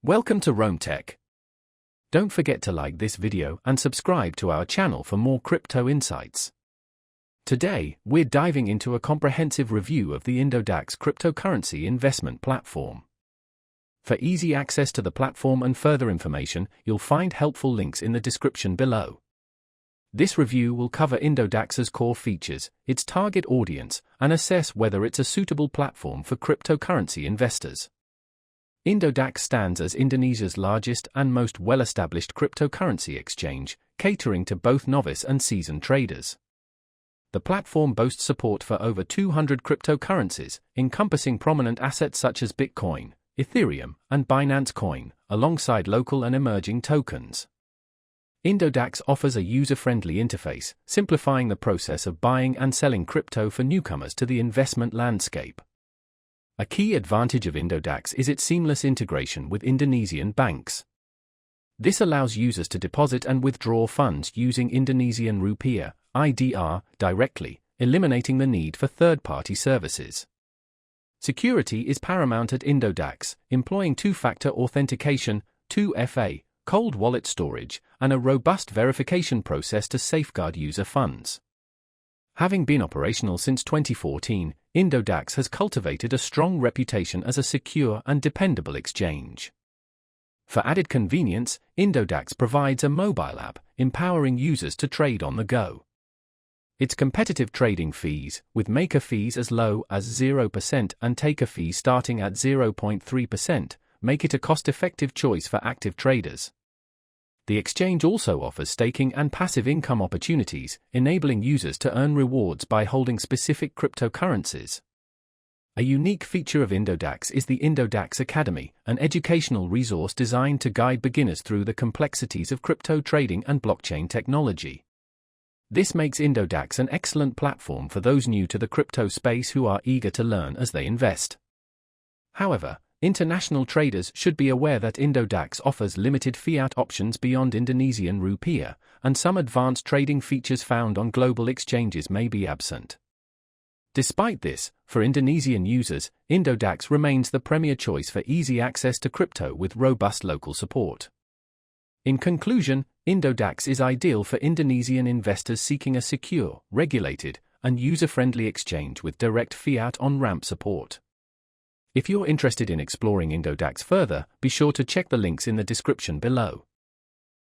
Welcome to Rome Tech. Don't forget to like this video and subscribe to our channel for more crypto insights. Today, we're diving into a comprehensive review of the Indodax cryptocurrency investment platform. For easy access to the platform and further information, you'll find helpful links in the description below. This review will cover Indodax's core features, its target audience, and assess whether it's a suitable platform for cryptocurrency investors. Indodax stands as Indonesia's largest and most well-established cryptocurrency exchange, catering to both novice and seasoned traders. The platform boasts support for over 200 cryptocurrencies, encompassing prominent assets such as Bitcoin, Ethereum, and Binance Coin, alongside local and emerging tokens. Indodax offers a user-friendly interface, simplifying the process of buying and selling crypto for newcomers to the investment landscape. A key advantage of Indodax is its seamless integration with Indonesian banks. This allows users to deposit and withdraw funds using Indonesian rupiah (IDR) directly, eliminating the need for third-party services. Security is paramount at Indodax, employing two-factor authentication, 2FA, cold wallet storage, and a robust verification process to safeguard user funds. Having been operational since 2014, Indodax has cultivated a strong reputation as a secure and dependable exchange. For added convenience, Indodax provides a mobile app, empowering users to trade on the go. Its competitive trading fees, with maker fees as low as 0% and taker fees starting at 0.3%, make it a cost-effective choice for active traders. The exchange also offers staking and passive income opportunities, enabling users to earn rewards by holding specific cryptocurrencies. A unique feature of Indodax is the Indodax Academy, an educational resource designed to guide beginners through the complexities of crypto trading and blockchain technology. This makes Indodax an excellent platform for those new to the crypto space who are eager to learn as they invest. However, international traders should be aware that Indodax offers limited fiat options beyond Indonesian rupiah, and some advanced trading features found on global exchanges may be absent. Despite this, for Indonesian users, Indodax remains the premier choice for easy access to crypto with robust local support. In conclusion, Indodax is ideal for Indonesian investors seeking a secure, regulated, and user-friendly exchange with direct fiat on-ramp support. If you're interested in exploring Indodax further, be sure to check the links in the description below.